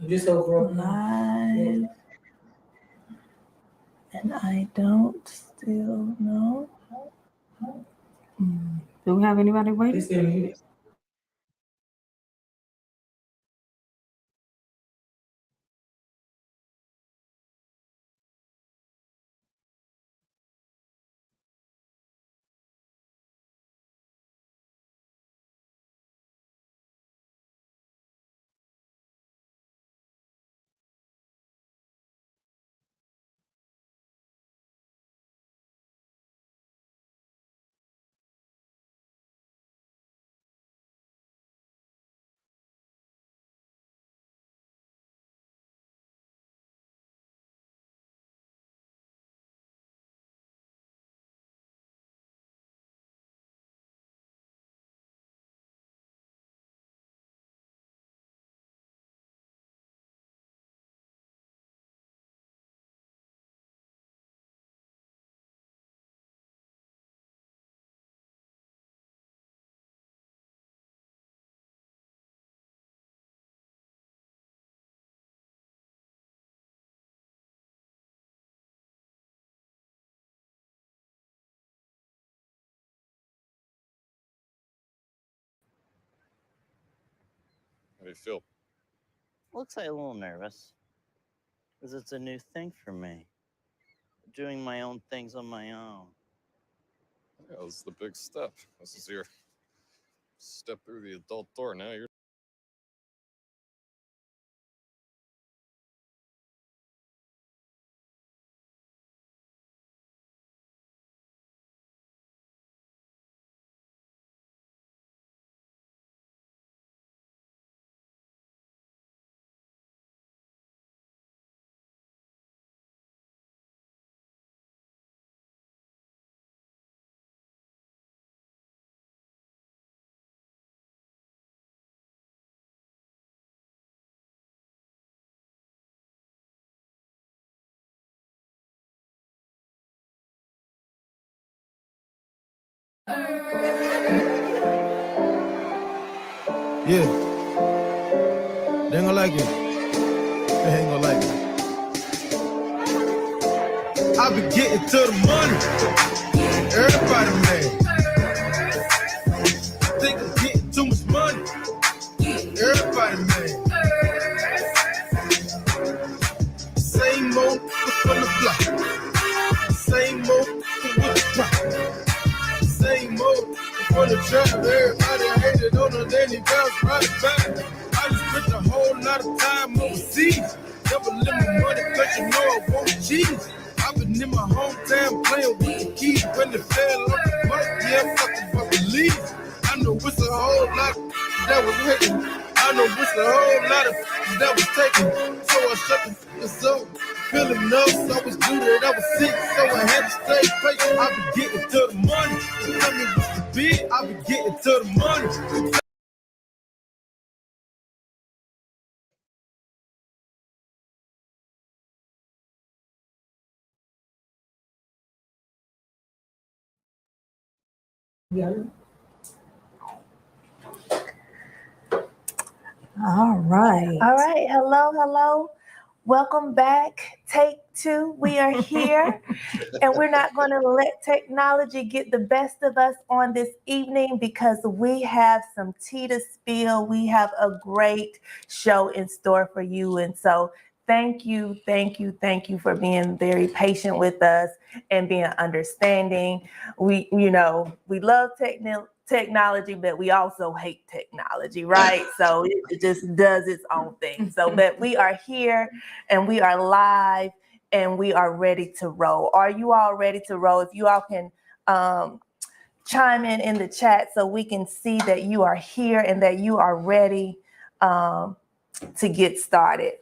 Live. And I don't still know. Do we have anybody waiting? How do you feel? Looks like a little nervous, because it's a new thing for me. Doing my own things on my own. Yeah, this is the big step. This is your step through the adult door. Now you're. Yeah. They ain't gonna like it. They ain't gonna like it. I be getting to the money. Everybody mad. Think I'm getting too much money. Everybody mad. Same old from the block. Same old with the drop. Same old from the trap. Everybody hated on the daily bounce right back. I just spent a whole lot of time overseas. Never let my money cause you know I want cheese. I've been in my hometown playing with the keys. When they fell off the bus, yeah, fuck believe. I know it's a whole lot that was hating. I know it's a whole lot of that was taken. So I shut the f***ers up. Feeling up, so I was good that I was sick, so I had to stay patient. I be getting to the money. Tell me what's the bid, I be getting to the money. All right. All right. Hello. Welcome back. Take two. We are here, and we're not going to let technology get the best of us on this evening because we have some tea to spill. We have a great show in store for you. And so thank you for being very patient with us and being understanding. We love technology, but we also hate technology, right? So it just does its own thing. So, but we are here and we are live and we are ready to roll. Are you all ready to roll? If you all can chime in the chat so we can see that you are here and that you are ready to get started.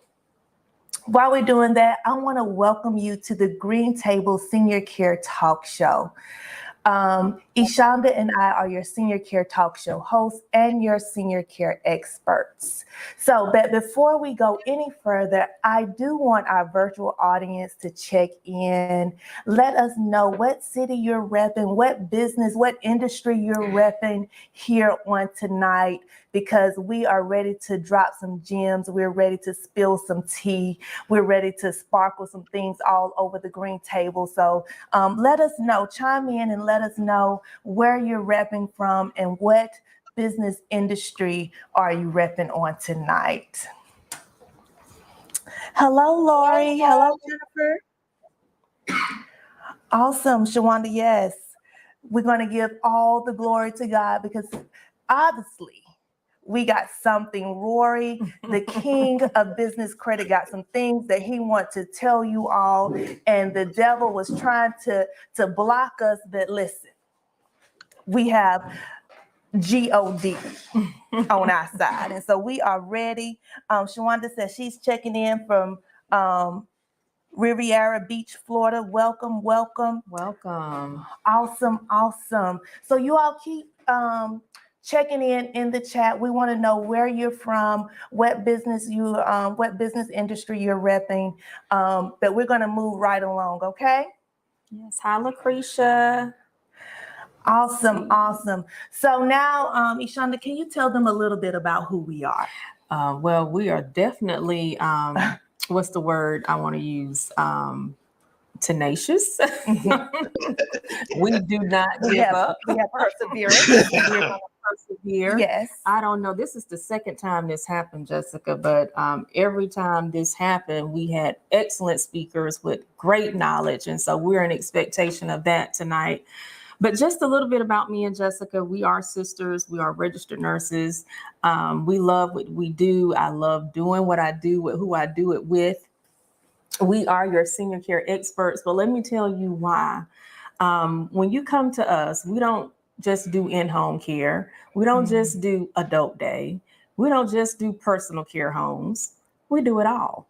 While we're doing that, I want to welcome you to the Green Table Senior Care Talk Show. Ishonda and I are your senior care talk show hosts and your senior care experts. So, but before we go any further, I do want our virtual audience to check in. Let us know what city you're repping, what business, what industry you're repping here on tonight, because we are ready to drop some gems. We're ready to spill some tea. We're ready to sparkle some things all over the green table. So let us know, chime in and let us know where you're repping from and what business industry are you repping on tonight. Hello, Lori. Hello, Jennifer. Awesome, Shawanda. Yes, we're going to give all the glory to God because obviously we got something. Rory, the king of business credit, got some things that he wants to tell you all, and the devil was trying to block us. But listen, we have God on our side, and so we are ready. Shawanda says she's checking in from Riviera Beach, Florida. Welcome, welcome. Welcome. Awesome, awesome. So you all keep checking in the chat. We want to know where you're from, what business industry you're repping. But we're going to move right along, okay? Yes. Hi, Lucretia. Awesome, awesome. So now, Ishonda, can you tell them a little bit about who we are? Well, we are definitely, what's the word I want to use? Tenacious. We do not give up. We have perseverance. We're going to persevere. Yes. I don't know. This is the second time this happened, Jessica, but every time this happened, we had excellent speakers with great knowledge. And so we're in expectation of that tonight. But just a little bit about me and Jessica. We are sisters. We are registered nurses. We love what we do. I love doing what I do with who I do it with. We are your senior care experts, but let me tell you why. When you come to us, we don't just do in-home care. We don't just do adult day. We don't just do personal care homes. We do it all.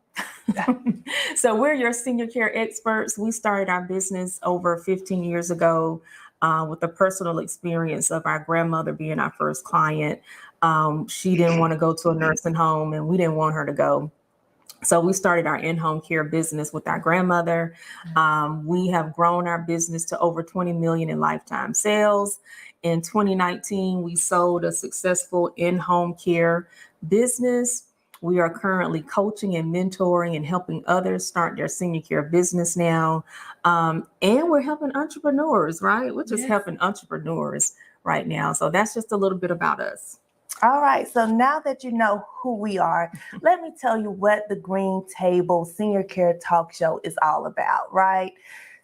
So we're your senior care experts. We started our business over 15 years ago with the personal experience of our grandmother being our first client. She didn't want to go to a nursing home, and we didn't want her to go. So we started our in-home care business with our grandmother. We have grown our business to over 20 million in lifetime sales. In 2019, we sold a successful in-home care business. We are currently coaching and mentoring and helping others start their senior care business now. And we're helping entrepreneurs, right? We're just helping entrepreneurs right now. So that's just a little bit about us. All right, so now that you know who we are, let me tell you what the Green Table Senior Care Talk Show is all about, right?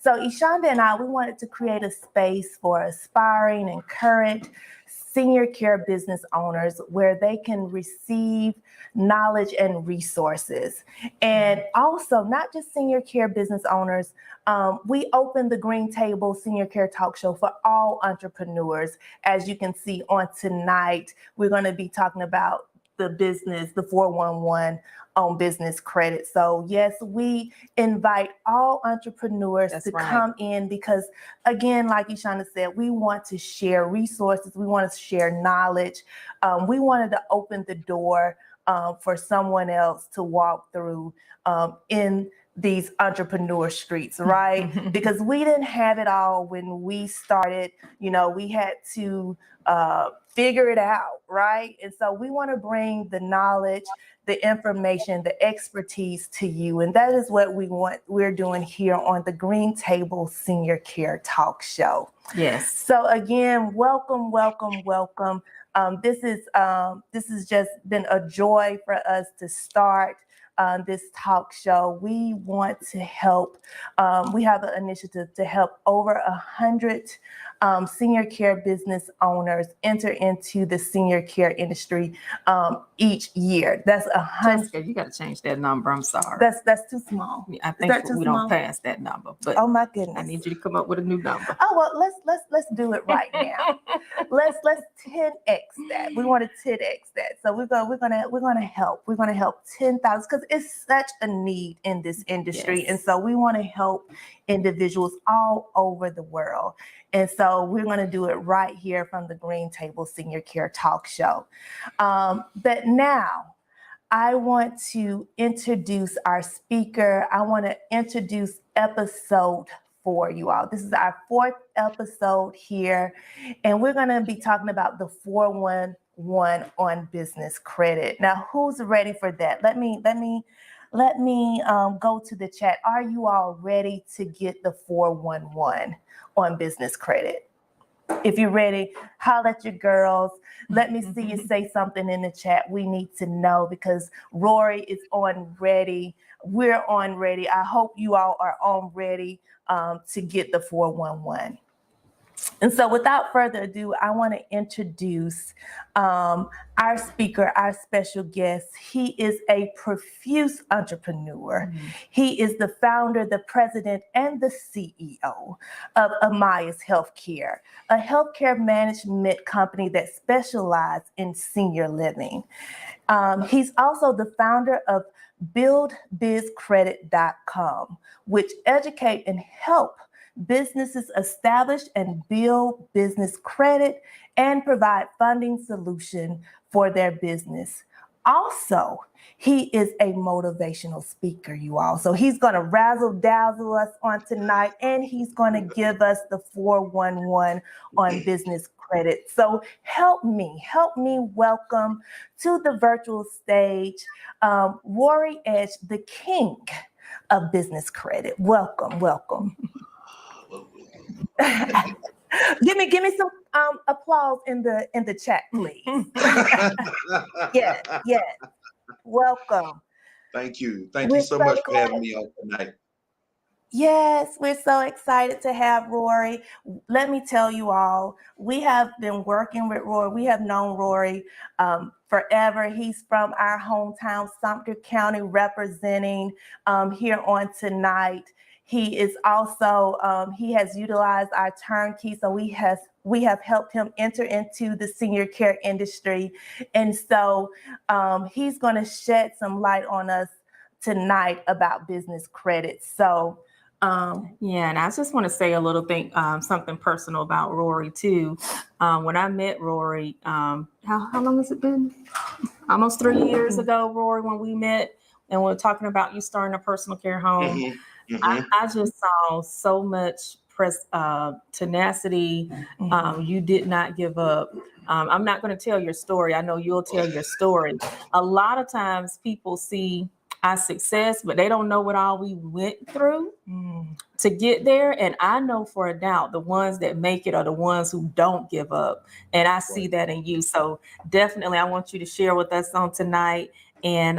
So Ishonda and I, we wanted to create a space for aspiring and current senior care business owners where they can receive knowledge and resources. And also, not just senior care business owners, we open the Green Table Senior Care Talk Show for all entrepreneurs. As you can see on tonight, we're going to be talking about the business, the 411 on business credit. So yes, we invite all entrepreneurs to come in because, again, like Ishonda said, we want to share resources. We want to share knowledge. We wanted to open the door for someone else to walk through in these entrepreneur streets, right? Because we didn't have it all when we started. You know, we had to figure it out, right? And so we want to bring the knowledge, the information, the expertise to you. And that is what we're doing here on the Green Table Senior Care Talk Show. Yes. So again, welcome, welcome, welcome. This has just been a joy for us to start this talk show. We want to help. We have an initiative to help over 100 senior care business owners enter into the senior care industry each year. That's 100. Jessica, you got to change that number. I'm sorry. That's too small. I think we don't pass that number. But oh my goodness! I need you to come up with a new number. Oh well, let's do it right now. let's 10x that. We want to 10x that. So we're gonna help. We're gonna help 10,000 because it's such a need in this industry, and so we want to help individuals all over the world. And so so we're going to do it right here from the Green Table Senior Care Talk Show. But now I want to introduce our speaker. I want to introduce episode 4, you all. This is our 4th episode here, and we're going to be talking about the 411 on business credit. Now, who's ready for that? Let me go to the chat. Are you all ready to get the 411 on business credit? If you're ready, holler at your girls. Let me see you say something in the chat. We need to know, because Rory is on ready. We're on ready. I hope you all are on ready to get the 411. And so without further ado, I want to introduce our speaker, our special guest. He is a profuse entrepreneur. He is the founder, the president, and the CEO of Amaya's Healthcare, a healthcare management company that specializes in senior living. He's also the founder of BuildBizCredit.com, which educate and help businesses establish and build business credit and provide funding solution for their business. Also, he is a motivational speaker, you all. So he's going to razzle dazzle us on tonight, and he's going to give us the 411 on business credit. So help me welcome to the virtual stage, Rory Edge, the king of business credit. Welcome. Give me some applause in the chat, please. Yes. Welcome. Thank you so much for having me on tonight. Yes, we're so excited to have Rory. Let me tell you all, we have been working with Rory. We have known Rory forever. He's from our hometown, Sumter County, representing here on tonight. He is also, he has utilized our turnkey, so we have helped him enter into the senior care industry. And so he's going to shed some light on us tonight about business credit. So yeah, and I just want to say a little thing, something personal about Rory too. When I met Rory, how long has it been? Almost 3 years ago, Rory, when we met, and we were talking about you starting a personal care home. I just saw so much tenacity. You did not give up. I'm not going to tell your story. I know you'll tell your story. A lot of times people see our success, but they don't know what all we went through to get there. And I know for a doubt the ones that make it are the ones who don't give up. And I see that in you. So definitely I want you to share with us on tonight. And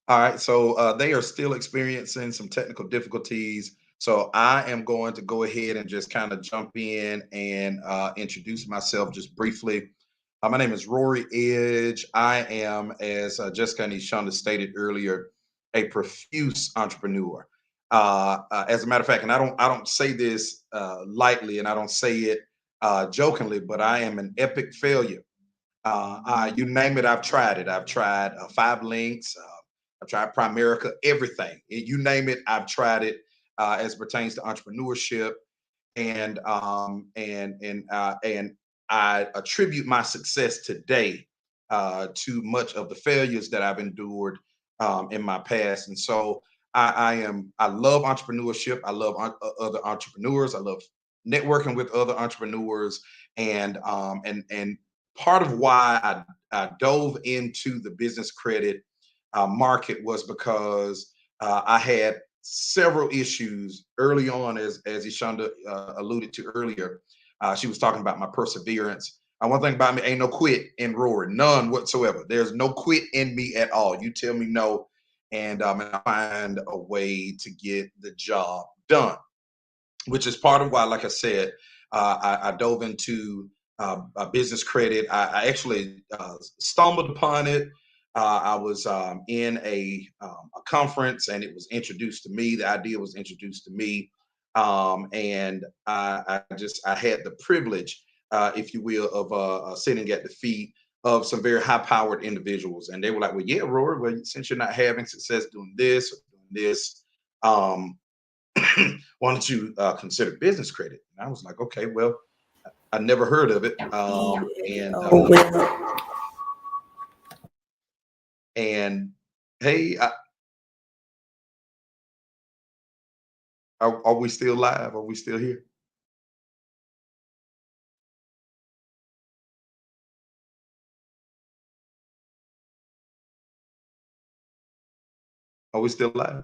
All right, so they are still experiencing some technical difficulties. So I am going to go ahead and just kind of jump in and introduce myself just briefly. My name is Rory Edge. I am, as Jessica and Shonda stated earlier, a profuse entrepreneur. As a matter of fact, and I don't say this lightly, and I don't say it jokingly, but I am an epic failure. You name it, I've tried it. I've tried 5 links. I've tried Primerica, everything. You name it, I've tried it as it pertains to entrepreneurship. And I attribute my success today to much of the failures that I've endured in my past. And so I love entrepreneurship. I love other entrepreneurs. I love networking with other entrepreneurs. And part of why I dove into the business credit market was because I had several issues early on, as Ishonda alluded to earlier. She was talking about my perseverance. One thing about me, ain't no quit in Rory, none whatsoever. There's no quit in me at all. You tell me no, and I find a way to get the job done, which is part of why, like I said, I dove into business credit. I actually stumbled upon it. I was in a conference, and it was introduced to me. The idea was introduced to me, and I had the privilege, if you will, of sitting at the feet of some very high-powered individuals, and they were like, "Well, yeah, Rory. Well, since you're not having success doing this or doing this, why don't you consider business credit?" And I was like, "Okay, well, I never heard of it." And hey, are we still live? Are we still here? Are we still live?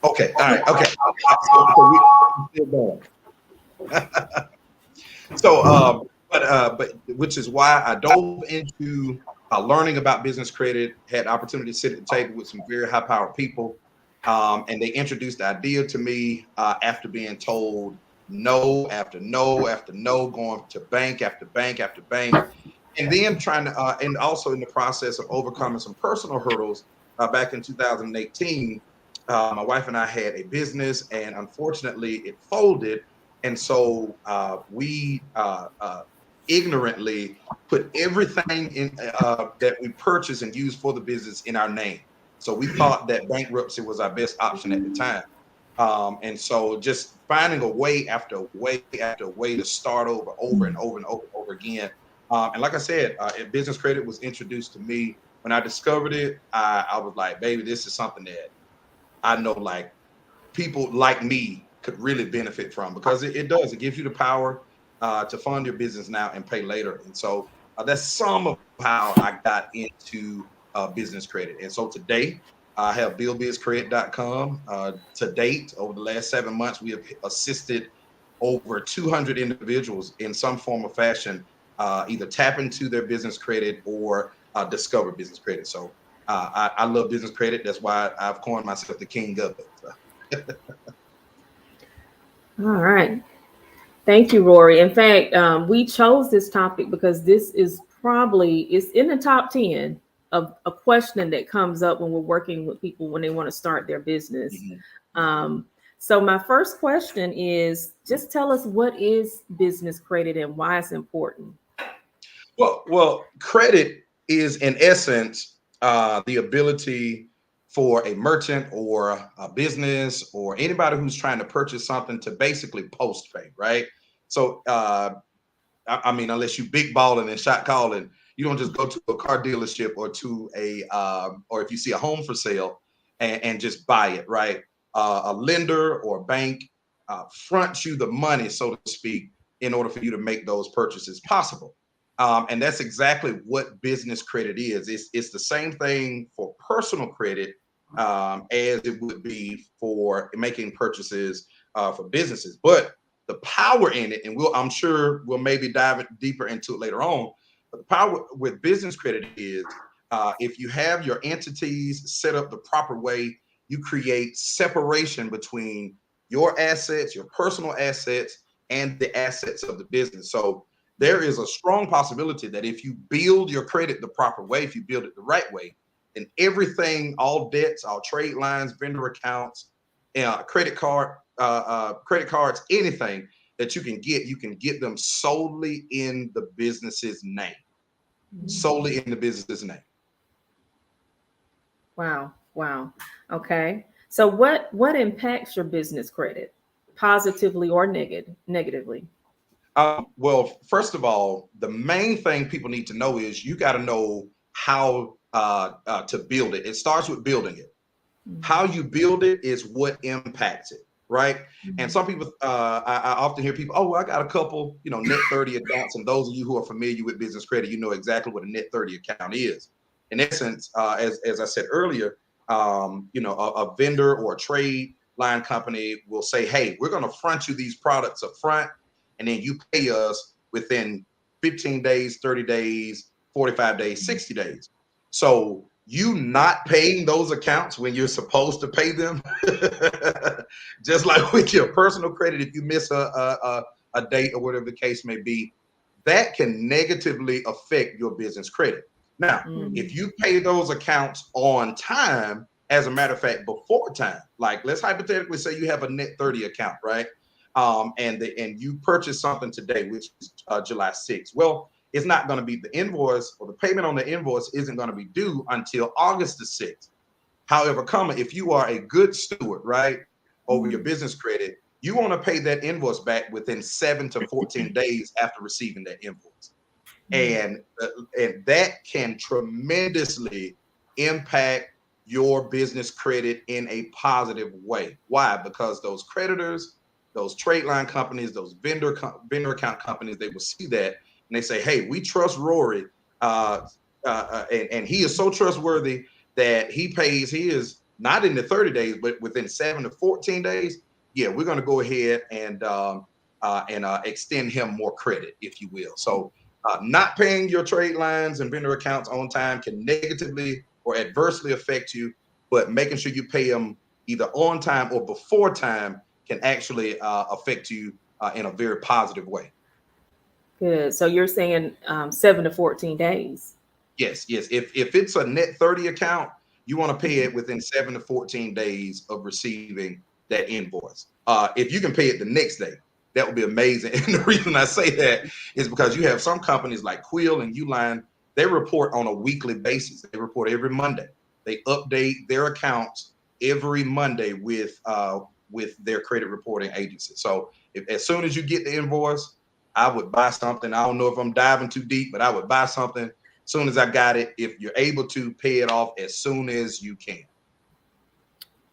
Okay, all right, okay. So we still going. So, but which is why I dove into learning about business credit. Had the opportunity to sit at the table with some very high-powered people, and they introduced the idea to me after being told no after no after no, going to bank after bank after bank, and then trying to, and also in the process of overcoming some personal hurdles. Back in 2018, my wife and I had a business, and unfortunately, it folded. And so we ignorantly put everything in that we purchased and used for the business in our name. So we thought that bankruptcy was our best option at the time. And so just finding a way after way after way to start over and over and over and over again. And like I said, business credit was introduced to me. When I discovered it, I was like, baby, this is something that I know, like, people like me could really benefit from, because it does. It gives you the power to fund your business now and pay later. And so that's some of how I got into business credit. And so today I have buildbizcredit.com. To date, over the last 7 months, we have assisted over 200 individuals in some form or fashion, either tap into their business credit or discover business credit. So I love business credit. That's why I've coined myself the king of it. All right. Thank you, Rory. In fact, we chose this topic because this is probably, it's in the top 10 of a question that comes up when we're working with people when they want to start their business. So my first question is, just tell us, what is business credit and why it's important? Well, credit is in essence the ability for a merchant or a business or anybody who's trying to purchase something to basically post pay, right? So I mean, unless you big balling and shot calling, you don't just go to a car dealership or to a or if you see a home for sale and just buy it, right? A lender or a bank fronts you the money, so to speak, in order for you to make those purchases possible. And that's exactly what business credit is. It's the same thing for personal credit as it would be for making purchases for businesses. But the power in it, and I'm sure we'll maybe dive deeper into it later on. But the power with business credit is If you have your entities set up the proper way, you create separation between your assets, your personal assets, and the assets of the business. So there is a strong possibility that if you build your credit the proper way, if you build it the right way, then everything, all debts, all trade lines, vendor accounts, credit cards, anything that you can get them solely in the business's name. Solely in the business's name. Wow. Wow. Okay. So what impacts your business credit, positively or negatively? Well, first of all, the main thing people need to know is you got to know how to build it. It starts with building it. How you build it is what impacts it, right? And some people, I often hear people, oh, well, I got a couple, net 30 accounts. And those of you who are familiar with business credit, you know exactly what a net 30 account is. In essence, as I said earlier, a vendor or a trade line company will say, hey, we're going to front you these products up front, and then you pay us within 15 days, 30 days, 45 days, 60 days. So you not paying those accounts when you're supposed to pay them, just like with your personal credit, if you miss a date or whatever the case may be, that can negatively affect your business credit. Now, if you pay those accounts on time, as a matter of fact, before time, like let's hypothetically say you have a net 30 account, right? And you purchase something today, which is July 6th. Well, it's not going to be the invoice, or the payment on the invoice isn't going to be due until August the 6th. However, if you are a good steward, right, over your business credit, you want to pay that invoice back within 7 to 14 days after receiving that invoice. And that can tremendously impact your business credit in a positive way. Why? Because those creditors, those trade line companies, those vendor account companies, they will see that and they say, hey, we trust Rory, and he is so trustworthy that he is not in the 30 days, but within 7 to 14 days. Yeah, we're going to go ahead and extend him more credit, if you will. So not paying your trade lines and vendor accounts on time can negatively or adversely affect you, but making sure you pay them either on time or before time can actually affect you in a very positive way. Good. So you're saying 7 to 14 days. Yes. If it's a net 30 account, you want to pay it within 7 to 14 days of receiving that invoice. If you can pay it the next day, that would be amazing. And the reason I say that is because you have some companies like Quill and Uline, they report on a weekly basis. They report every Monday. They update their accounts every Monday with their credit reporting agency. So as soon as you get the invoice, I would buy something. I don't know if I'm diving too deep, but I would buy something as soon as I got it. If you're able to pay it off as soon as you can.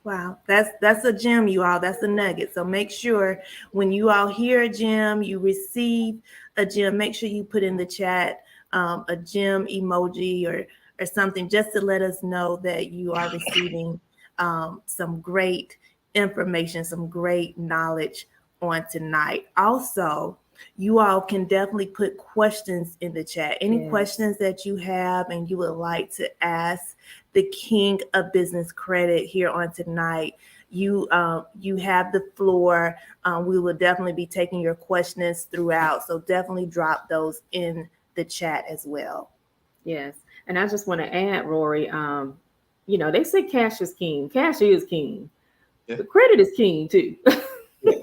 Wow, that's a gem, you all. That's a nugget. So make sure when you all hear a gem, you receive a gem, make sure you put in the chat a gem emoji or something, just to let us know that you are receiving some great information, some great knowledge on tonight. Also, you all can definitely put questions in the chat. Any questions that you have and you would like to ask the king of business credit here on tonight, you have the floor. We will definitely be taking your questions throughout. So definitely drop those in the chat as well. Yes. And I just want to add, Rory, they say cash is king. Cash is king. Yeah. The credit is king too.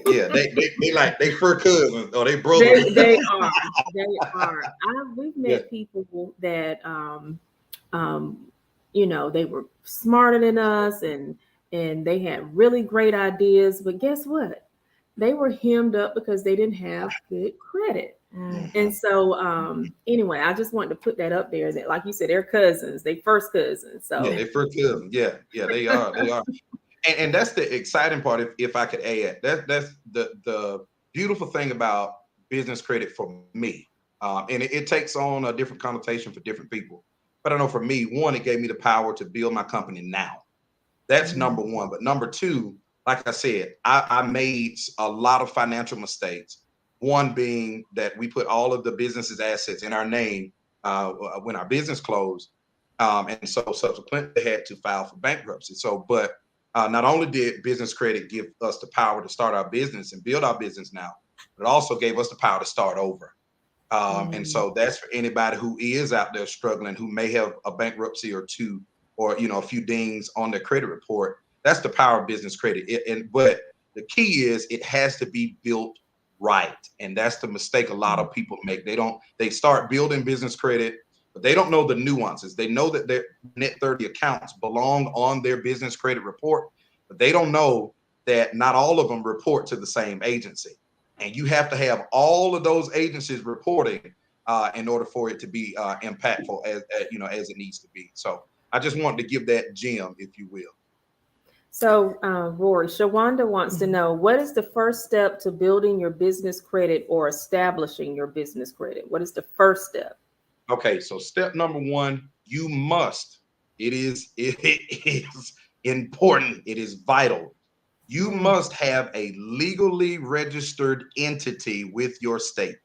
Yeah, they like they fur cousins or they brothers. They are. We've met people that they were smarter than us and they had really great ideas, but guess what? They were hemmed up because they didn't have good credit. And so anyway, I just wanted to put that up there that, like you said, they're cousins, they first cousins. So yeah, they first cousins. Yeah, they are. And that's the exciting part, if I could add. That's the beautiful thing about business credit for me. And it takes on a different connotation for different people. But I know for me, one, it gave me the power to build my company now. That's number one. But number two, like I said, I made a lot of financial mistakes. One being that we put all of the business's assets in our name when our business closed. And so subsequently they had to file for bankruptcy. So, but not only did business credit give us the power to start our business and build our business now, but it also gave us the power to start over. And so that's for anybody who is out there struggling, who may have a bankruptcy or two, or a few dings on their credit report. That's the power of business credit. But the key is it has to be built right, and that's the mistake a lot of people make. They start building business credit, but they don't know the nuances. They know that their net 30 accounts belong on their business credit report, but they don't know that not all of them report to the same agency. And you have to have all of those agencies reporting in order for it to be impactful as it needs to be. So I just wanted to give that gem, if you will. So, Rory, Shawanda wants to know, what is the first step to building your business credit or establishing your business credit? What is the first step? Okay, so step number one, it is important, it is vital. You must have a legally registered entity with your state.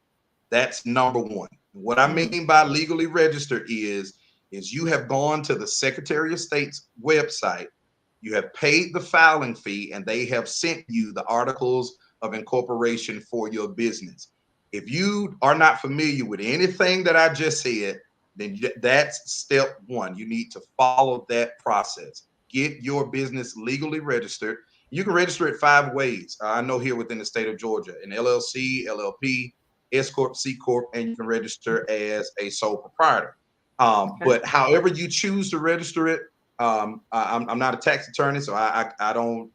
That's number one. What I mean by legally registered is you have gone to the Secretary of State's website, you have paid the filing fee, and they have sent you the articles of incorporation for your business. If you are not familiar with anything that I just said, then that's step one. You need to follow that process. Get your business legally registered. You can register it 5 ways. I know here within the state of Georgia, an LLC, LLP, S Corp, C Corp, and you can register as a sole proprietor. But however you choose to register it, I'm not a tax attorney, so I don't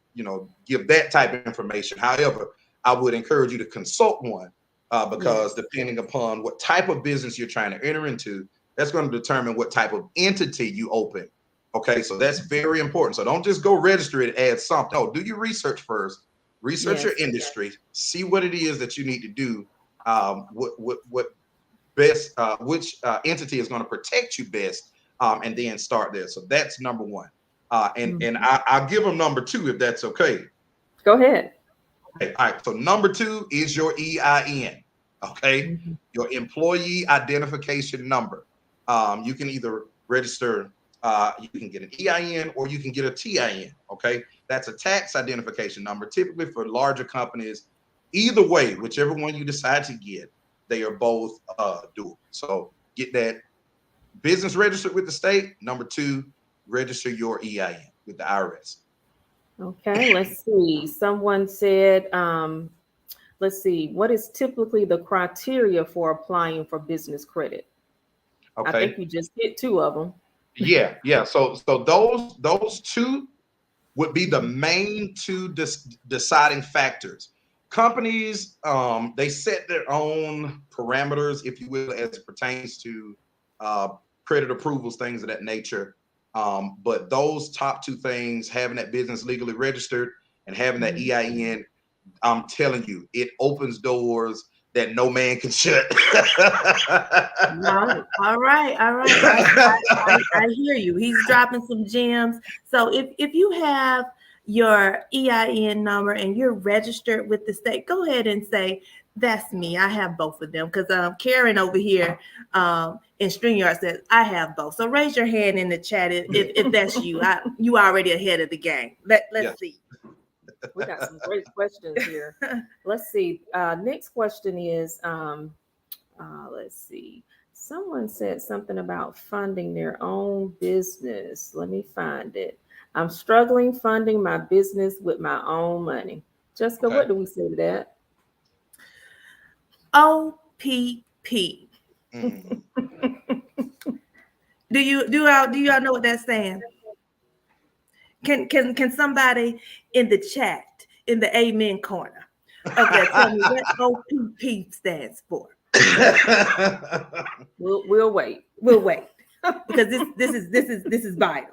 give that type of information. However, I would encourage you to consult one because depending upon what type of business you're trying to enter into, that's going to determine what type of entity you open. Okay, so that's very important. So don't just go register it as something. No, do your research first. Research your industry. See what it is that you need to do. What best? Which entity is going to protect you best? And then start there. So that's number one. And I'll give them number 2 if that's okay. Go ahead. Okay, all right. So number 2 is your EIN. Okay, your employee identification number. You can either register. You can get an EIN or you can get a TIN. Okay, that's a tax identification number. Typically for larger companies, either way, whichever one you decide to get, they are both doable. So get that business registered with the state. Number 2, register your EIN with the IRS. Okay, let's see. Someone said, let's see, what is typically the criteria for applying for business credit? Okay. I think we just hit 2 of them. Yeah. So those 2 would be the main 2 deciding factors. Companies, they set their own parameters, if you will, as it pertains to credit approvals, things of that nature. But those top 2 things, having that business legally registered and having that EIN, I'm telling you, it opens doors that no man can shut. All right. I hear you. He's dropping some gems. So if you have your EIN number and you're registered with the state, go ahead and say, that's me. I have both of them. Because Karen over here in StreamYard says, I have both. So raise your hand in the chat if that's you. You already ahead of the game. Let's see. We got some great questions here. Let's see. Next question is, let's see. Someone said something about funding their own business. Let me find it. I'm struggling funding my business with my own money. Jessica, what do we say to that? OPP. Do y'all know what that's saying? Can somebody in the chat, in the amen corner, tell me what OPP stands for? We'll wait. We'll wait because this is vital.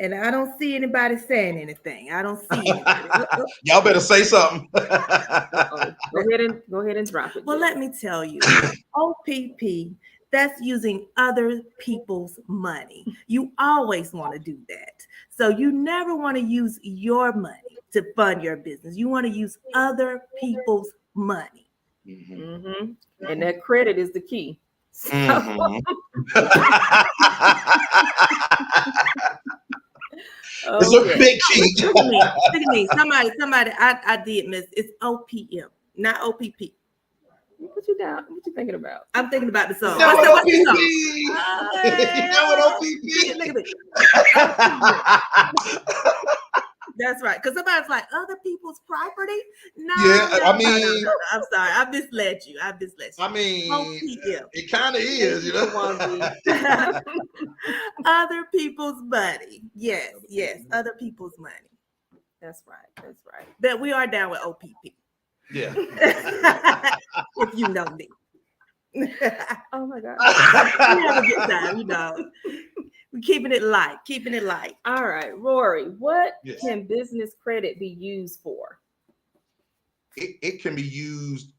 And I don't see anybody saying anything. I don't see anybody. Y'all better say something. Go ahead and drop it. Well, let me tell you, OPP, that's using other people's money. You always want to do that. So you never want to use your money to fund your business. You want to use other people's money. And that credit is the key. So, It's a big cheat. Look at me. Look at me. Somebody, I did miss. It's OPM, not OPP. What you down? What you thinking about? I'm thinking about the song. You know What's what the OPP? song? You know what OPP? Look at me. That's right. Because somebody's like, other people's property? No, Yeah, no, I mean, no. I'm sorry. I misled you. I mean, OPM. it kind of is, you know. Other people's money. Yes, yes. Other people's money. That's right. That's right. But we are down with OPP. Yeah. If you know me. Oh my God. We have a good time, you know. We're keeping it light, keeping it light. All right, Rory, what Yes. can business credit be used for? It can be used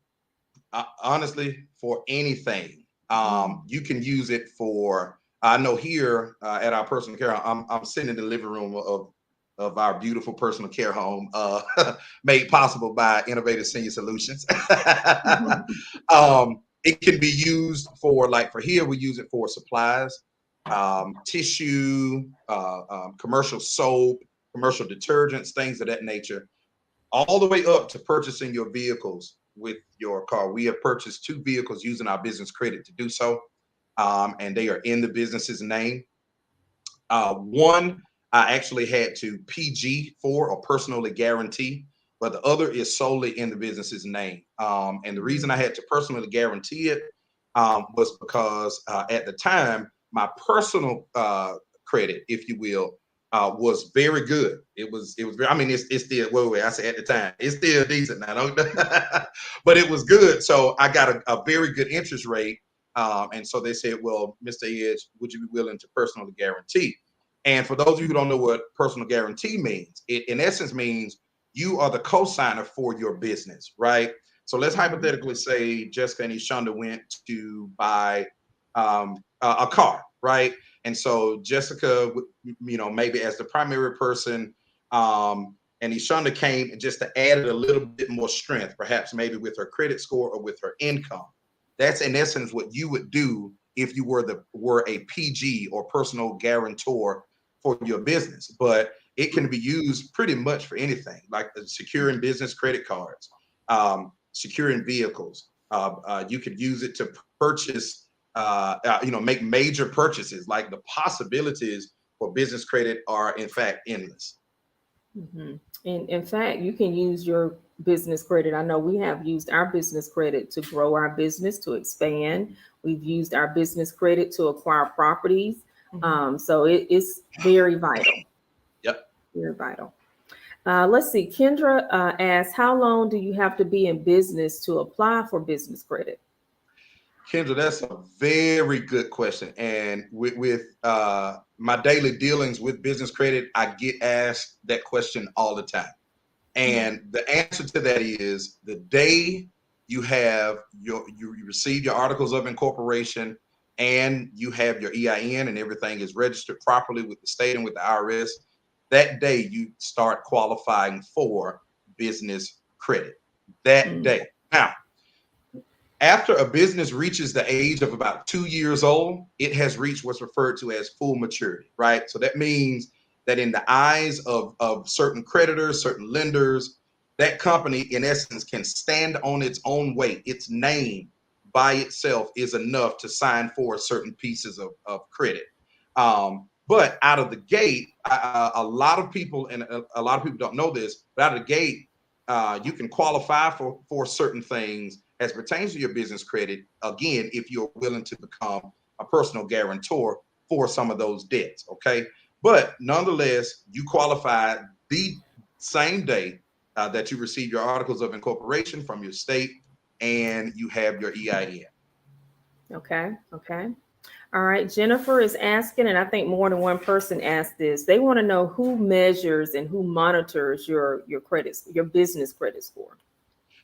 honestly for anything. You can use it for. I know here at our personal care, I'm sitting in the living room of our beautiful personal care home, made possible by Innovative Senior Solutions. It can be used for, like for here, we use it for supplies, tissue, commercial soap, commercial detergents, things of that nature, all the way up to purchasing your vehicles with your car. We have purchased 2 vehicles using our business credit to do so, and they are in the business's name. One I actually had to PG for, or personally guarantee, but the other is solely in the business's name. And the reason I had to personally guarantee it was because at the time, my personal credit, if you will, was very good. It was very, I mean, it's still, I say at the time, it's still decent now, but it was good. So I got a very good interest rate. And so they said, well, Mr. Edge, would you be willing to personally guarantee? And for those of you who don't know what personal guarantee means, it in essence means you are the co-signer for your business, right? So let's hypothetically say Jessica and Ishonda went to buy a car, right? And so Jessica, you know, maybe as the primary person, and Ishonda came just to add a little bit more strength, perhaps maybe with her credit score or with her income. That's in essence what you would do if you were a PG or personal guarantor for your business. But it can be used pretty much for anything, like securing business credit cards, securing vehicles. You could use it to purchase, you know, make major purchases. Like the possibilities for business credit are in fact endless. Mm-hmm. And in fact, you can use your business credit. I know we have used our business credit to grow our business, to expand. We've used our business credit to acquire properties. So it's very vital. Yep. Very vital. Let's see. Kendra asks, how long do you have to be in business to apply for business credit? Kendra, that's a very good question. And with my daily dealings with business credit, I get asked that question all the time. And the answer to that is the day you have you receive your articles of incorporation and you have your EIN and everything is registered properly with the state and with the IRS, that day you start qualifying for business credit. That day. Now, after a business reaches the age of about 2 years old, it has reached what's referred to as full maturity, right? So that means that in the eyes of certain creditors, certain lenders, that company in essence can stand on its own weight. Its name by itself is enough to sign for certain pieces of credit. But out of the gate, a lot of people, and a lot of people don't know this, but out of the gate, you can qualify for certain things as pertains to your business credit, again, if you're willing to become a personal guarantor for some of those debts, okay? But nonetheless, you qualify the same day that you receive your articles of incorporation from your state and you have your EIN. Okay, okay. All right, Jennifer is asking, and I think more than one person asked this. They want to know who measures and who monitors your credit, your business credit score.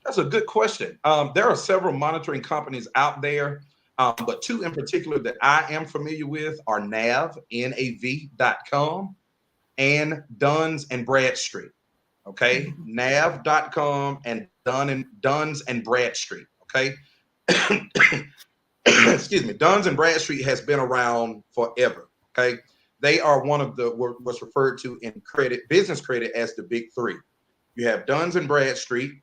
That's a good question. There are several monitoring companies out there, but 2 in particular that I am familiar with are nav.com, and Duns and Bradstreet. Okay, nav.com and Duns and Bradstreet. Okay, excuse me, Duns and Bradstreet has been around forever. Okay, they are one of the what's referred to in business credit as the big three. You have Duns and Bradstreet.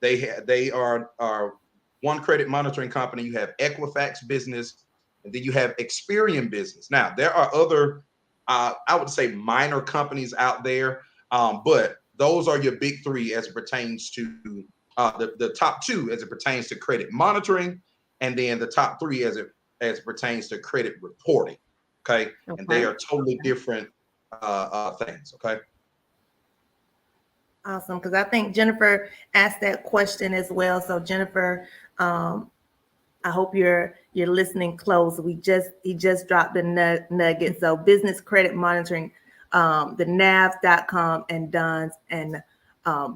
They are one credit monitoring company. You have Equifax Business, and then you have Experian Business. Now there are other, I would say, minor companies out there, but those are your big three as it pertains to the top two as it pertains to credit monitoring, and then the top three as it pertains to credit reporting. Okay, and they are totally different things. Okay. Awesome, because I think Jennifer asked that question as well. So Jennifer, I hope you're listening close. He just dropped the nugget. So business credit monitoring, the nav.com and Duns and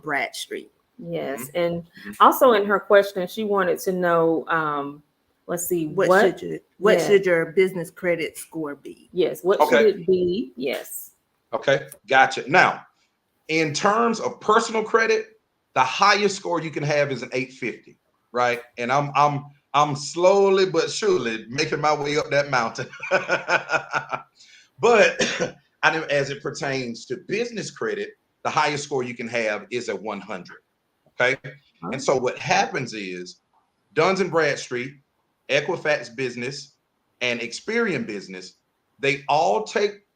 Bradstreet. Yes, and also in her question, she wanted to know, let's see, what should your business credit score be? Yes, what should it be? Yes. Okay, gotcha. Now, in terms of personal credit, the highest score you can have is an 850, right? And I'm slowly but surely making my way up that mountain. But as it pertains to business credit, the highest score you can have is a 100. Okay. And so what happens is Duns and Bradstreet, Equifax Business, and Experian Business, they all take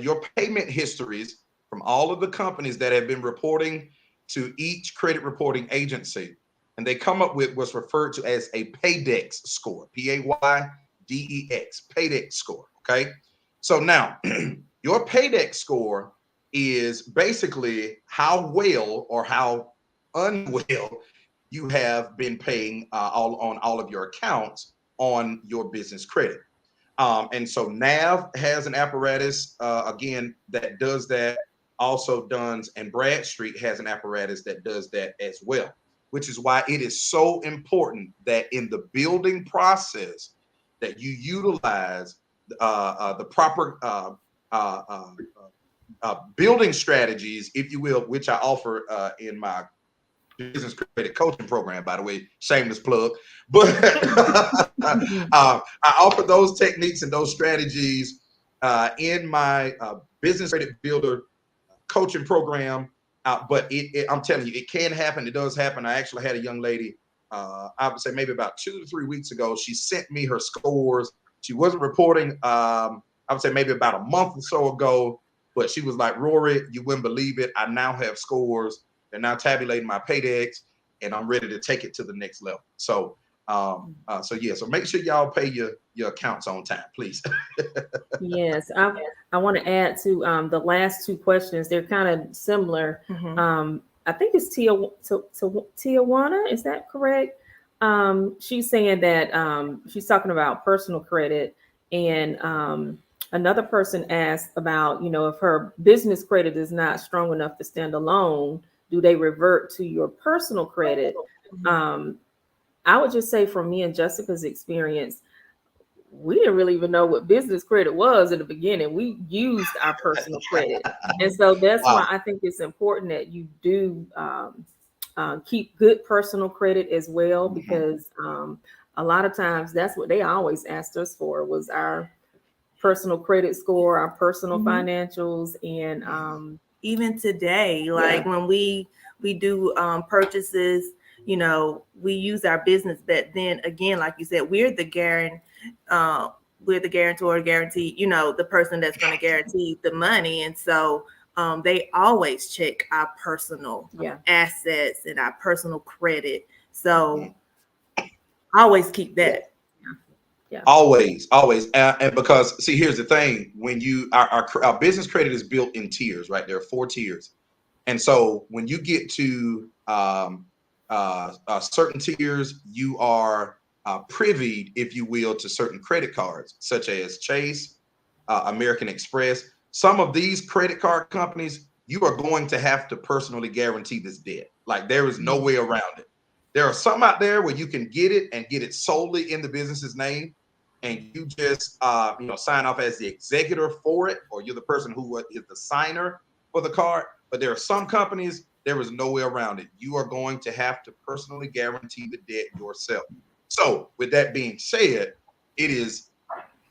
your payment histories from all of the companies that have been reporting to each credit reporting agency, and they come up with what's referred to as a Paydex score, Paydex, Paydex score. Okay. So now your Paydex score is basically how well or how unwell you have been paying on all of your accounts on your business credit. And so NAV has an apparatus, again, that does that. Also, Duns and Bradstreet has an apparatus that does that as well, which is why it is so important that in the building process that you utilize the proper building strategies, if you will, which I offer in my business credit coaching program, by the way, shameless plug. But I offer those techniques and those strategies in my business credit builder coaching program. But I'm telling you, it can happen. It does happen. I actually had a young lady, I would say maybe about 2 to 3 weeks ago. She sent me her scores. She wasn't reporting, I would say maybe about a month or so ago, but she was like, Rory, you wouldn't believe it. I now have scores. They're now tabulating my Paydex, and I'm ready to take it to the next level. So, so make sure y'all pay your accounts on time, please. Yes, I want to add to the last two questions. They're kind of similar. Mm-hmm. I think it's Tijuana. Is that correct? She's saying that she's talking about personal credit, and another person asked about, if her business credit is not strong enough to stand alone, do they revert to your personal credit? I would just say from me and Jessica's experience, we didn't really even know what business credit was in the beginning. We used our personal credit. And so that's why I think it's important that you do keep good personal credit as well, because a lot of times that's what they always asked us for, was our personal credit score, our personal financials. And even today, like when we do purchases, we use our business, but then again, like you said, we're the guarantor, guarantee, the person that's going to guarantee the money. And so they always check our personal assets and our personal credit. So always keep that. Yeah. Always. And because, see, here's the thing, when our business credit is built in tiers, right? There are 4 tiers. And so when you get to certain tiers, you are privy, if you will, to certain credit cards, such as Chase, American Express. Some of these credit card companies, you are going to have to personally guarantee this debt. Like, there is no way around it. There are some out there where you can get it solely in the business's name, and you just sign off as the executor for it, or you're the person who is the signer for the card. But there are some companies, there is no way around it. You are going to have to personally guarantee the debt yourself. So with that being said, it is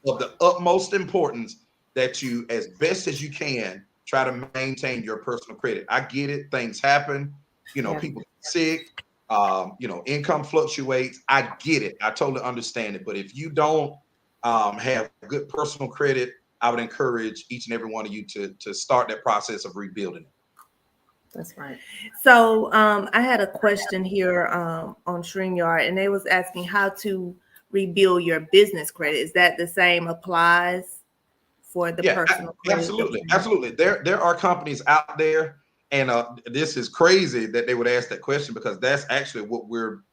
of the utmost importance that you, as best as you can, try to maintain your personal credit. I get it. Things happen. Yeah. People get sick. Income fluctuates. I get it. I totally understand it. But if you don't have good personal credit, I would encourage each and every one of you to start that process of rebuilding it. That's right. So I had a question here on StreamYard, and they was asking how to rebuild your business credit. Is that the same applies for the Yeah, personal credit? absolutely. There are companies out there, and this is crazy that they would ask that question, because that's actually what we're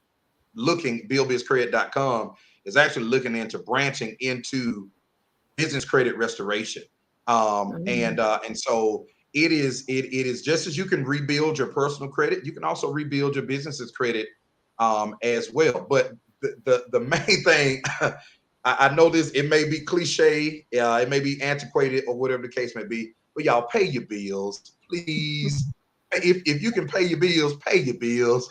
looking. BuildBizCredit.com is actually looking into branching into business credit restoration, and so it is just as you can rebuild your personal credit, you can also rebuild your business's credit as well. But the main thing, I know this, it may be cliche, it may be antiquated or whatever the case may be, but y'all pay your bills, please. If you can pay your bills, pay your bills.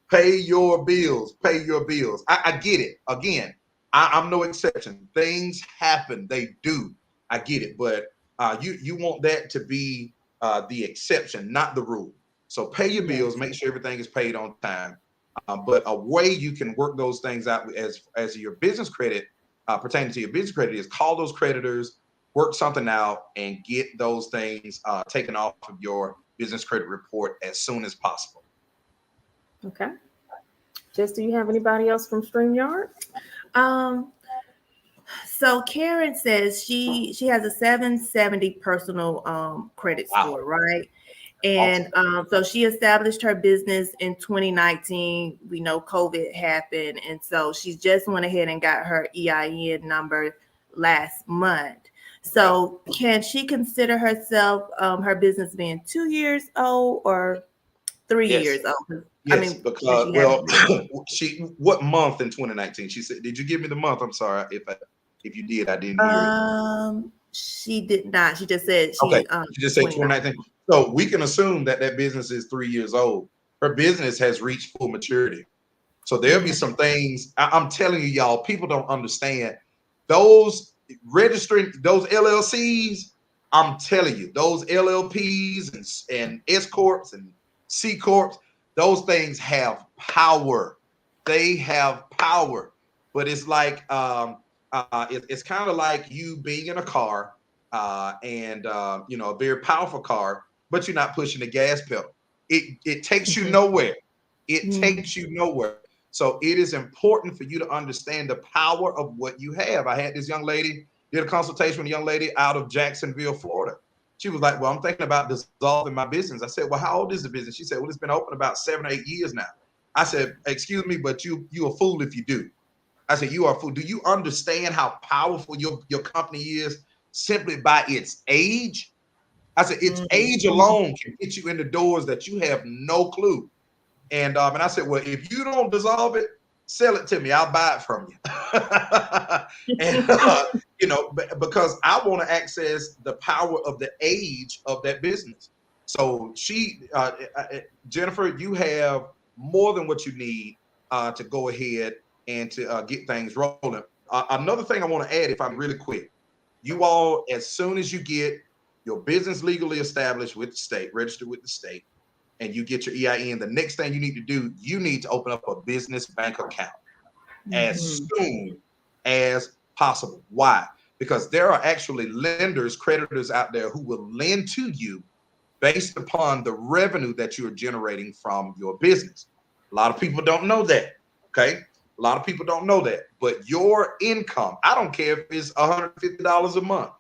Pay your bills, pay your bills. I get it. Again, I'm no exception. Things happen, they do. I get it, but you want that to be the exception, not the rule. So pay your bills, make sure everything is paid on time. But a way you can work those things out as your business credit, pertaining to your business credit, is call those creditors, work something out, and get those things taken off of your business credit report as soon as possible. Okay. Jess, do you have anybody else from StreamYard? So Karen says she has a 770 personal credit score, right? And so she established her business in 2019. We know COVID happened, and so she just went ahead and got her EIN number last month. So can she consider herself her business being 2 years old or 3 years old? Yes, because what month in 2019? She said, did you give me the month? I'm sorry if you did, I didn't hear it. She did not. She just said she just said 2019. So we can assume that business is 3 years old. Her business has reached full maturity. So there'll be some things. I'm telling you, y'all, people don't understand those registering those LLCs. I'm telling you, those LLPs and S corps and C corps, those things have power. They have power. But it's like it's kind of like you being in a car and a very powerful car, but you're not pushing the gas pedal. It takes you nowhere. It takes you nowhere. So it is important for you to understand the power of what you have. I had this young lady, did a consultation with a young lady out of Jacksonville, Florida. She was like, well, I'm thinking about dissolving my business. I said, well, how old is the business? She said, well, it's been open about 7 or 8 years now. I said, excuse me, but you a fool if you do. I said, you are a fool. Do you understand how powerful your company is simply by its age? I said, its age alone can get you in the doors that you have no clue. And I said, well, if you don't dissolve it, sell it to me. I'll buy it from you. And because I want to access the power of the age of that business. So Jennifer, you have more than what you need to go ahead and to get things rolling. Another thing I want to add, if I'm really quick, you all, as soon as you get your business legally established with the state, registered with the state, and you get your EIN, the next thing you need to do, you need to open up a business bank account as soon as possible. Why? Because there are actually lenders, creditors out there who will lend to you based upon the revenue that you are generating from your business. A lot of people don't know that. Okay. A lot of people don't know that. But your income, I don't care if it's $150 a month,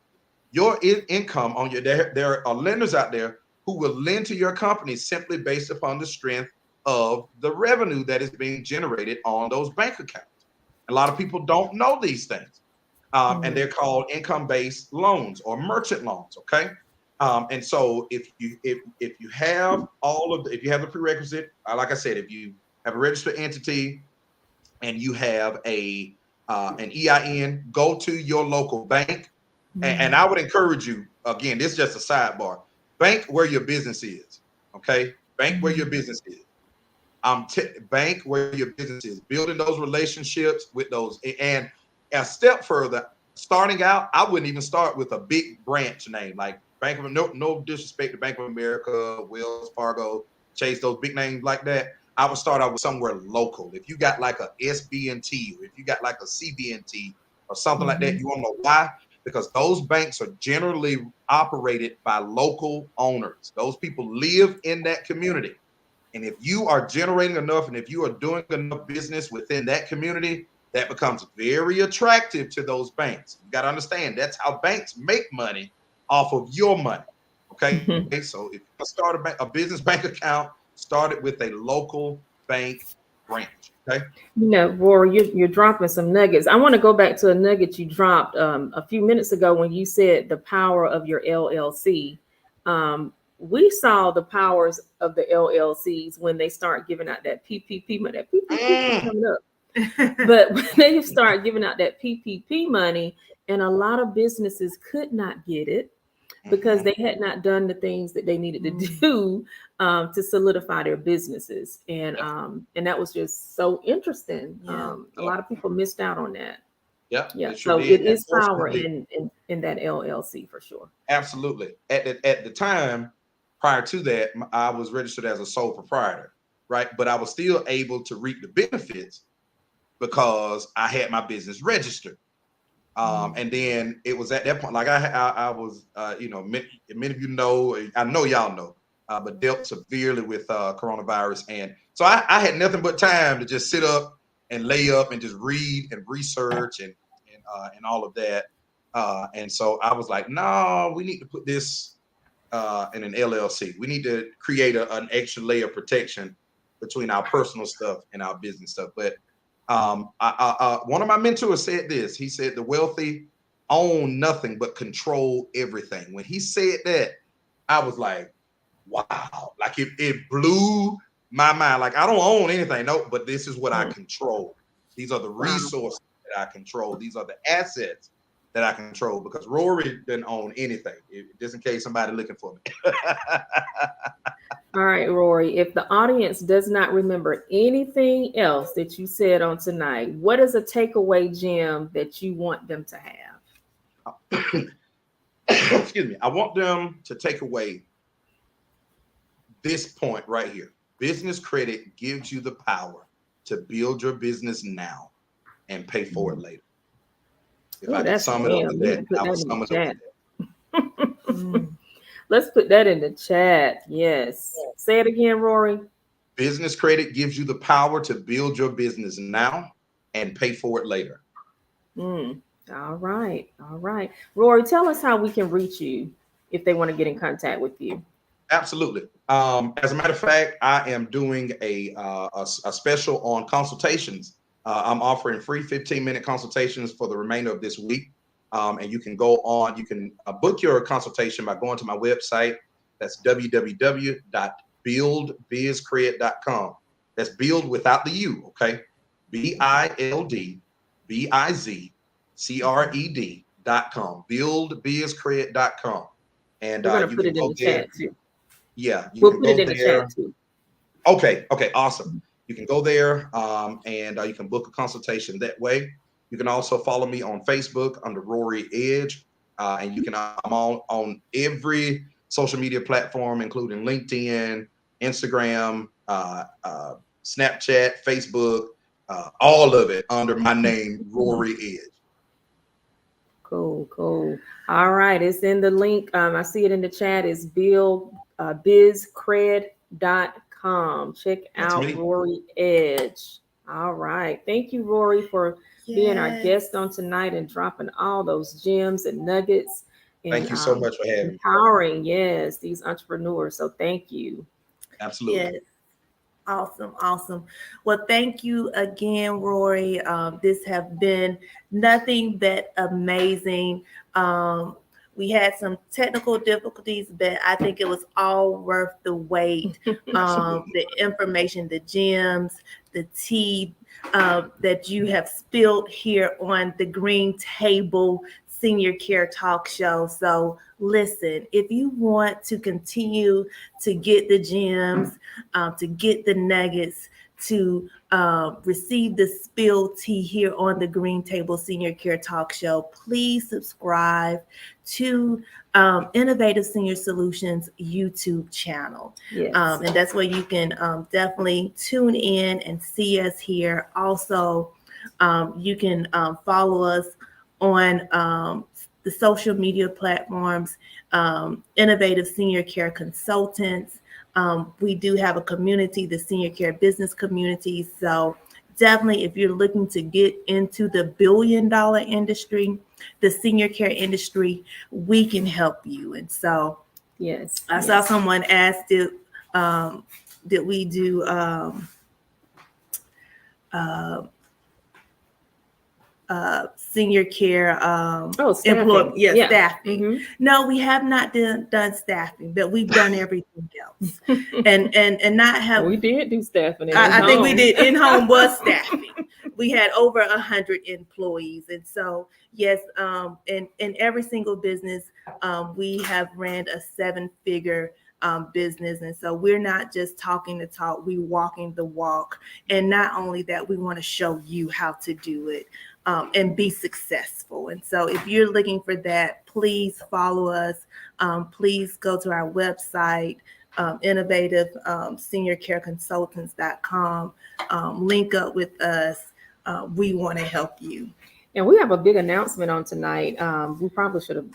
your income on there are lenders out there who will lend to your company simply based upon the strength of the revenue that is being generated on those bank accounts. A lot of people don't know these things, and they're called income-based loans or merchant loans. Okay, and so if you have if you have the prerequisite, like I said, if you have a registered entity and you have an EIN, go to your local bank, and I would encourage you. Again, this is just a sidebar. Bank where your business is. Okay, bank where your business is. bank where your business is, building those relationships with those. And a step further, starting out, I wouldn't even start with a big branch name like Bank of no disrespect to Bank of America, Wells Fargo, Chase, those big names like that. I would start out with somewhere local. If you got like a SB&T, or if you got like a CB&T or something like that, you want to know why? Because those banks are generally operated by local owners. Those people live in that community. And if you are generating enough and if you are doing enough business within that community, that becomes very attractive to those banks. You got to understand that's how banks make money off of your money. Okay. So if you start a business bank account, start it with a local bank branch. Okay. You know, Rory, you're dropping some nuggets. I want to go back to a nugget you dropped a few minutes ago when you said the power of your LLC. We saw the powers of the LLCs when they start giving out that PPP money. That PPP coming up. But when they start giving out that PPP money, and a lot of businesses could not get it because they had not done the things that they needed to do to solidify their businesses. And that was just so interesting. A lot of people missed out on that. Yeah. So it is power in that LLC for sure. Absolutely. At the time, prior to that, I was registered as a sole proprietor, right? But I was still able to reap the benefits because I had my business registered. And then it was at that point, like I was, many of you know, I know y'all know, but dealt severely with coronavirus. And so I had nothing but time to just sit up and lay up and just read and research and all of that. And so I was like, no, we need to put this in an LLC. We need to create an extra layer of protection between our personal stuff and our business stuff. But one of my mentors said this. He said the wealthy own nothing but control everything. When he said that, I was like, wow, like it blew my mind. Like I don't own anything, no, but this is what I control. These are the resources that I control. These are the assets that I control, because Rory didn't own anything, just in case somebody looking for me. All right, Rory, if the audience does not remember anything else that you said on tonight, what is a takeaway gem that you want them to have? Excuse me. I want them to take away this point right here. Business credit gives you the power to build your business now and pay for it later. If I could sum it up with that, I would sum it up with that. Let's put that in the chat. Yes. Say it again, Rory. Business credit gives you the power to build your business now and pay for it later. All right. All right. Rory, tell us how we can reach you if they want to get in contact with you. Absolutely. As a matter of fact, I am doing a special on consultations. I'm offering free 15-minute consultations for the remainder of this week. And you can go on, you can book your consultation by going to my website. That's www.buildbizcred.com. That's build without the U, okay? BILDBIZCRED.com. Buildbizcred.com. And we're going to put it in the chat too. Yeah, we'll put it in the chat too. Okay, awesome. You can go there and you can book a consultation that way. You can also follow me on Facebook under Rory Edge, and you can I'm on every social media platform, including LinkedIn, Instagram, Snapchat, Facebook, all of it under my name, Rory Edge. Cool. All right, it's in the link. I see it in the chat. It's bizcred.com. Check out Rory Edge. All right. Thank you, Rory, for being our guest on tonight and dropping all those gems and nuggets. And, thank you so much for having me. Empowering, these entrepreneurs. So thank you. Absolutely. Yes. Awesome. Well, thank you again, Rory. This have been nothing but amazing. We had some technical difficulties, but I think it was all worth the wait. The information, the gems, the tea that you have spilled here on the green table Senior Care Talk Show. So listen, if you want to continue to get the gems, to get the nuggets, to receive the spilled tea here on the Green Table Senior Care Talk Show, please subscribe to Innovative Senior Solutions YouTube channel. Yes. And that's where you can definitely tune in and see us here. Also, you can follow us on the social media platforms, Innovative Senior Care Consultants. We do have a community, the senior care business community. So definitely, if you're looking to get into the billion-dollar industry, the senior care industry, we can help you. And so Yes. I saw someone ask, did we do senior care staffing. Yeah. Staffing. Mm-hmm. No, we have not done staffing, but we've done everything else. and not have we did do staffing. I think we did. In-home was staffing. We had over 100 employees. And so, yes, in every single business, we have ran a 7-figure business. And so we're not just talking the talk, we walking the walk. And not only that, we want to show you how to do it and be successful. And so if you're looking for that, please follow us. Please go to our website, innovative seniorcareconsultants.com. Link up with us. We want to help you. And we have a big announcement on tonight. We probably should have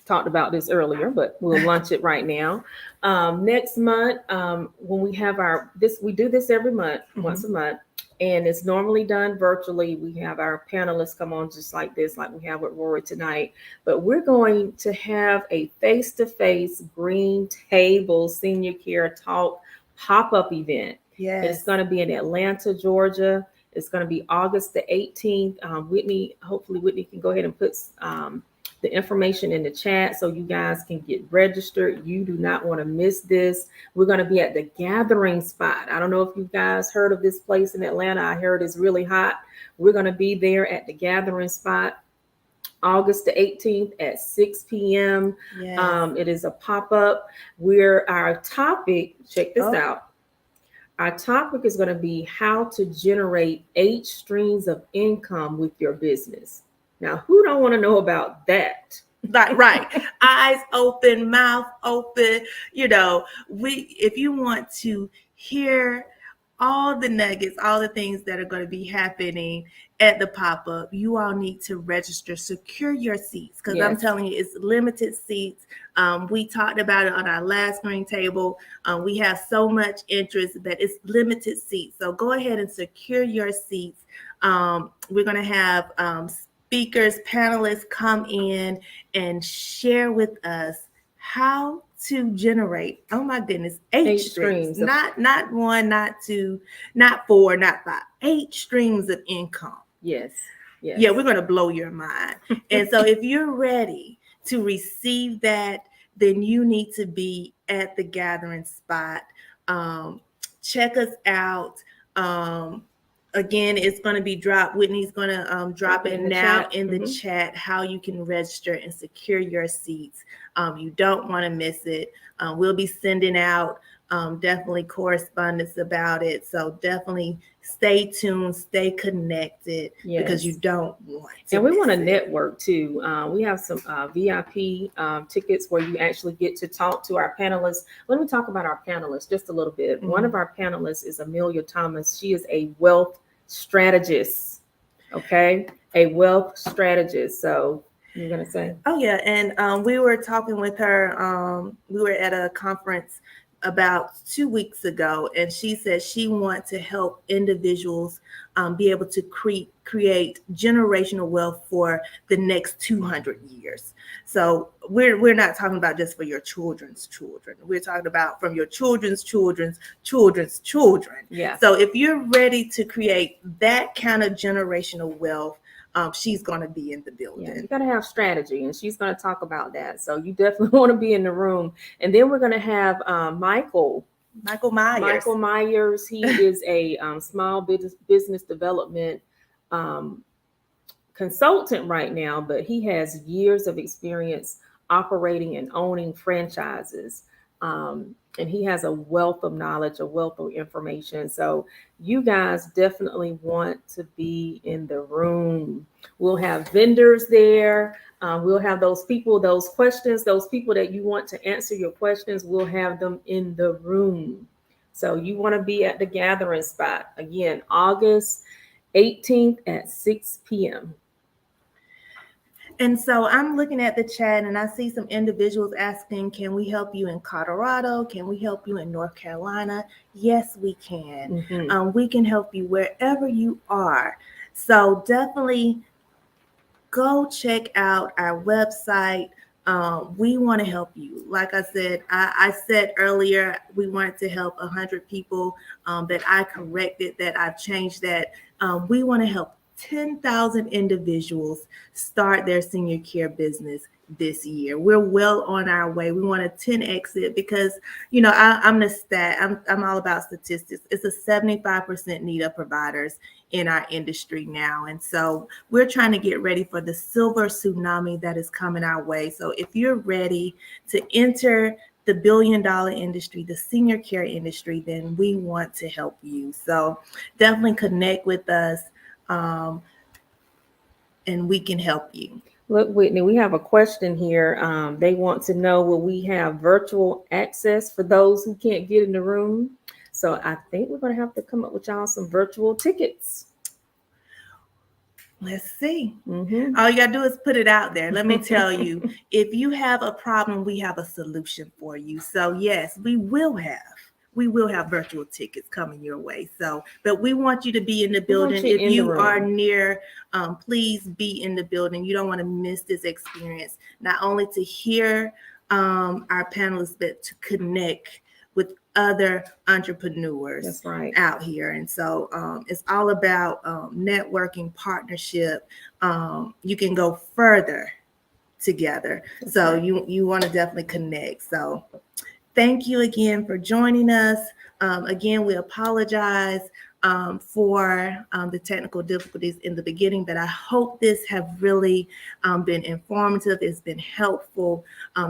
talked about this earlier, but we'll launch it right now. Next month, when we have we do this every month, once a month, and it's normally done virtually. We have our panelists come on just like this, like we have with Rory tonight, but we're going to have a face-to-face Green Table Senior Care Talk pop-up event. Yes. It's going to be in Atlanta, Georgia. It's going to be August the 18th. Hopefully Whitney can go ahead and put the information in the chat so you guys can get registered. You do not want to miss this. We're going to be at the Gathering Spot. I don't know if you guys heard of this place in Atlanta. I heard it's really hot. We're going to be there at the Gathering Spot August the 18th at 6 p.m. Yes. It is a pop-up where our topic, check this out. Our topic is going to be how to generate 8 streams of income with your business. Now, who don't want to know about that? Like, right. Eyes open, mouth open. If you want to hear all the nuggets, all the things that are going to be happening at the pop-up, you all need to register, secure your seats, because I'm telling you, it's limited seats. We talked about it on our last Green Table. We have so much interest that it's limited seats. So go ahead and secure your seats. We're going to have speakers, panelists come in and share with us how to generate, oh my goodness, 8 streams. Not 1, not 2, not 4, not 5, 8 streams of income. Yes. Yeah, we're going to blow your mind. And so if you're ready to receive that, then you need to be at the Gathering Spot. Check us out. Again, it's going to be dropped. Whitney's going to drop it now in the chat, how you can register and secure your seats. You don't want to miss it. We'll be sending out definitely correspondence about it. So definitely stay tuned, stay connected, because you don't want to. And we want to network too. We have some VIP tickets where you actually get to talk to our panelists. Let me talk about our panelists just a little bit. One of our panelists is Amelia Thomas. She is a wealth strategist. Okay, a wealth strategist. So you're gonna say? Oh yeah, and we were talking with her. We were at a conference about 2 weeks ago, and she said she wants to help individuals be able to create generational wealth for the next 200 years. So we're not talking about just for your children's children. We're talking about from your children's children's children's children. Yeah. So if you're ready to create that kind of generational wealth, she's going to be in the building. Yeah, you got to have strategy, and she's going to talk about that. So you definitely want to be in the room. And then we're going to have Michael Myers. Michael Myers. He is a small business development consultant right now, but he has years of experience operating and owning franchises. And he has a wealth of knowledge, a wealth of information. So you guys definitely want to be in the room. We'll have vendors there. We'll have those people, those questions, those people that you want to answer your questions. We'll have them in the room. So you want to be at the gathering spot. Again, August 18th at 6 p.m. And so I'm looking at the chat and I see some individuals asking, can we help you in Colorado? Can we help you in North Carolina? Yes, we can. Mm-hmm. We can help you wherever you are. So definitely go check out our website. We want to help you. Like I said, I said earlier, we wanted to help 100 people, that I corrected that. I've changed that. We want to help 10,000 individuals start their senior care business this year. We're well on our way. We want a 10x it because, you know, I'm the stat. I'm all about statistics. It's a 75% need of providers in our industry now. And so we're trying to get ready for the silver tsunami that is coming our way. So if you're ready to enter the billion-dollar industry, the senior care industry, then we want to help you. So definitely connect with us, and we can help you. Look, Whitney, we have a question here. They want to know, will we have virtual access for those who can't get in the room? So I think we're going to have to come up with y'all some virtual tickets. Let's see. Mm-hmm. All you got to do is put it out there. Let me tell you, if you have a problem, we have a solution for you. So yes, we will have virtual tickets coming your way. So, but we want you to be in the building. If you are near, please be in the building. You don't want to miss this experience. Not only to hear our panelists, but to connect with other entrepreneurs. That's right. Out here. And so it's all about networking, partnership. You can go further together. That's so right. you want to definitely connect. So thank you again for joining us. Again, we apologize for the technical difficulties in the beginning, but I hope this have really been informative. It's been helpful.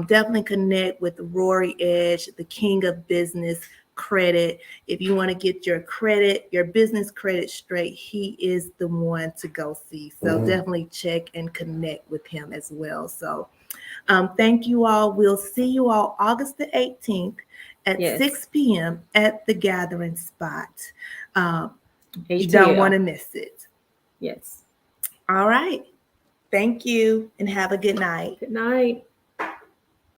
Definitely connect with Rory Edge, the king of business credit. If you want to get your credit, your business credit straight, he is the one to go see. So definitely check and connect with him as well. So thank you all. We'll see you all August the 18th at 6 p.m. at the gathering spot. You don't want to miss it. Yes. All right. Thank you and have a good night. Good night.